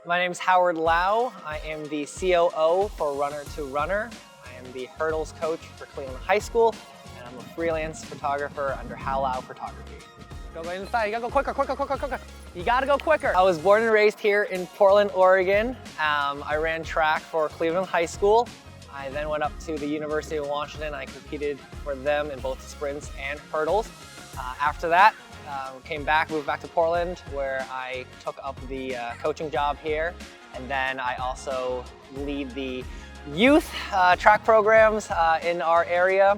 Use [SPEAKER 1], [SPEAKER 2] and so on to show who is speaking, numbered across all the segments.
[SPEAKER 1] My name is Howard Lao. I am the COO for Runner to Runner. I am the hurdles coach for Cleveland High School, and I'm a freelance photographer under Howard Lao Photography. Go inside, you gotta go quicker. You gotta go quicker. I was born and raised here in Portland, Oregon. I ran track for Cleveland High School. I then went up to the University of Washington. I competed for them in both sprints and hurdles. After that, moved back to Portland, where I took up the coaching job here. And then I also lead the youth track programs in our area,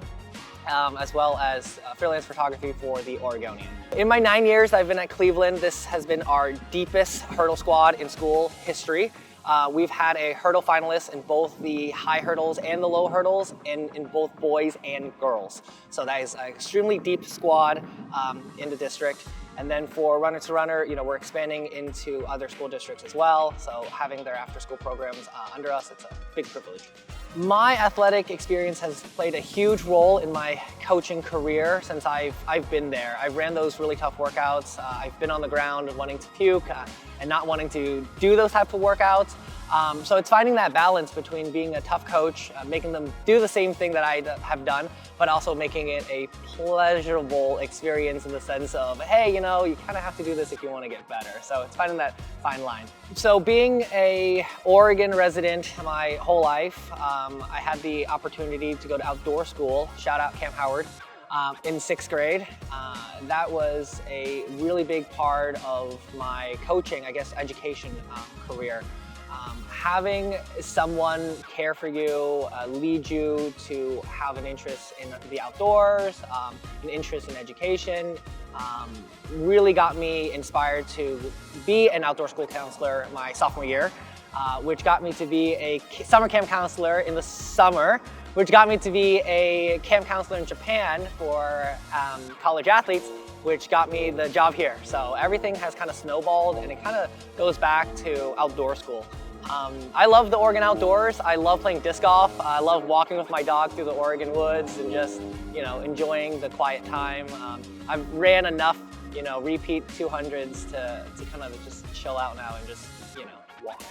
[SPEAKER 1] as well as freelance photography for the Oregonian. In my 9 years I've been at Cleveland, this has been our deepest hurdle squad in school history. We've had a hurdle finalist in both the high hurdles and the low hurdles, and in both boys and girls. So that is an extremely deep squad in the district. And then for Runner to Runner, we're expanding into other school districts as well. So having their after-school programs under us, it's a big privilege. My athletic experience has played a huge role in my coaching career since I've been there. I've ran those really tough workouts. I've been on the ground wanting to puke and not wanting to do those types of workouts. So it's finding that balance between being a tough coach, making them do the same thing that I have done, but also making it a pleasurable experience in the sense of, hey, you kind of have to do this if you want to get better. So it's finding that fine line. So being a Oregon resident my whole life, I had the opportunity to go to outdoor school, shout out Camp Howard, in 6th grade. That was a really big part of my coaching, education career. Having someone care for you, lead you to have an interest in the outdoors, an interest in education, really got me inspired to be an outdoor school counselor my sophomore year, which got me to be a summer camp counselor in the summer, which got me to be a camp counselor in Japan for college athletes, which got me the job here. So everything has kind of snowballed, and it kind of goes back to outdoor school. I love the Oregon outdoors. I love playing disc golf. I love walking with my dog through the Oregon woods and just, enjoying the quiet time. I've ran enough, repeat 200s to kind of just chill out now and just, walk.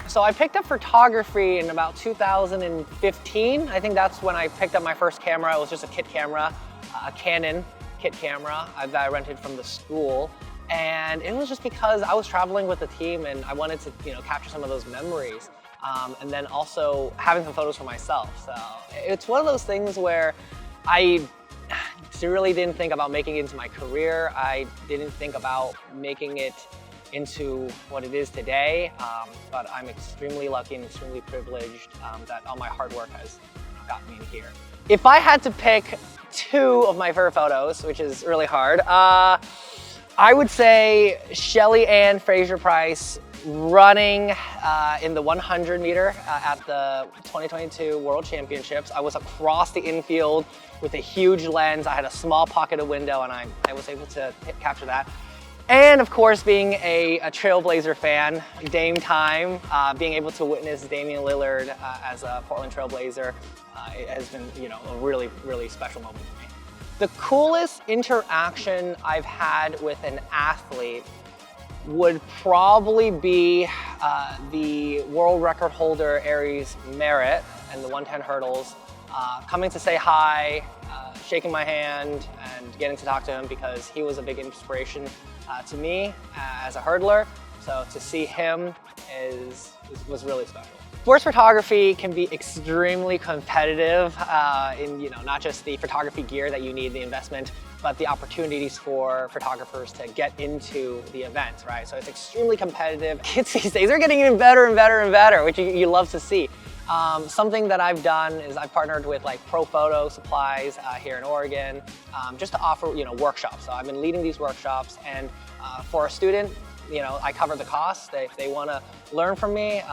[SPEAKER 1] So I picked up photography in about 2015. I think that's when I picked up my first camera. It was just a kit camera, a Canon kit camera that I rented from the school. And it was just because I was traveling with the team and I wanted to, capture some of those memories. And then also having some photos for myself. So it's one of those things where I really didn't think about making it into my career. I didn't think about making it into what it is today. But I'm extremely lucky and extremely privileged that all my hard work has gotten me here. If I had to pick two of my favorite photos, which is really hard, I would say Shelly Ann Fraser-Price running in the 100 meter at the 2022 World Championships. I was across the infield with a huge lens. I had a small pocketed window and I was able to capture that. And of course, being a Trailblazer fan, Dame time, being able to witness Damian Lillard as a Portland Trailblazer, it has been a really, really special moment for me. The coolest interaction I've had with an athlete would probably be the world record holder Aries Merritt and the 110 hurdles, coming to say hi, shaking my hand, and getting to talk to him because he was a big inspiration to me as a hurdler. So to see him was really special. Sports photography can be extremely competitive in not just the photography gear that you need, the investment, but the opportunities for photographers to get into the event, right? So it's extremely competitive. Kids these days are getting even better and better and better, which you love to see. Something that I've done is I've partnered with Pro Photo Supplies here in Oregon, just to offer workshops. So I've been leading these workshops, and for a student, I cover the cost. If they want to learn from me,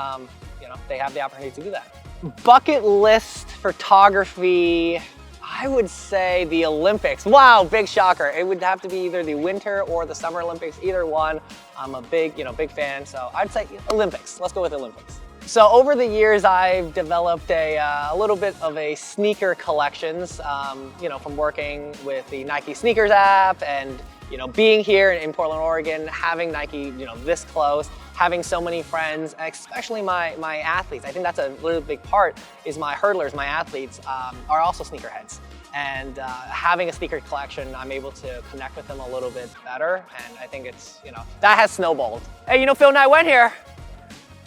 [SPEAKER 1] they have the opportunity to do that. Bucket list photography, I would say the Olympics. Wow, big shocker. It would have to be either the Winter or the Summer Olympics, either one. I'm a big fan, so I'd say Olympics. Let's go with Olympics. So over the years, I've developed a little bit of a sneaker collections, from working with the Nike sneakers app and you know, being here in Portland, Oregon, having Nike, you know, this close, having so many friends, especially my athletes. I think that's a really big part, is my hurdlers, my athletes, are also sneakerheads. And having a sneaker collection, I'm able to connect with them a little bit better. And I think it's, you know, that has snowballed. Hey, you know, Phil and I went here.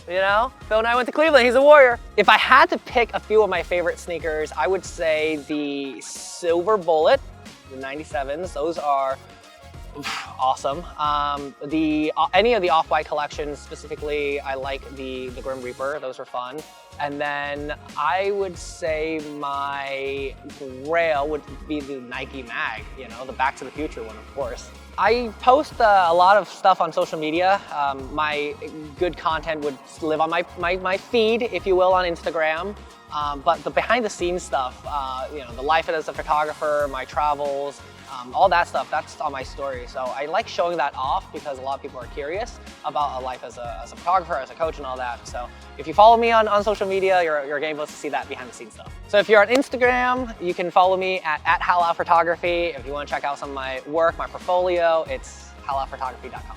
[SPEAKER 1] You know, Phil and I went to Cleveland, he's a Warrior. If I had to pick a few of my favorite sneakers, I would say the Silver Bullet, the 97s, those are awesome. Any of the Off-White collections, specifically, I like the Grim Reaper, those are fun. And then I would say my grail would be the Nike Mag, you know, the Back to the Future one, of course. I post a lot of stuff on social media. My good content would live on my feed, if you will, on Instagram. But the behind the scenes stuff, you know, the life as a photographer, my travels, all that stuff, that's on my story. So I like showing that off because a lot of people are curious about a life as a photographer, as a coach, and all that. So if you follow me on social media, you're able to see that behind the scenes stuff. So if you're on Instagram, you can follow me at Howard Lao Photography. If you want to check out some of my work, my portfolio, it's howlaophotography.com.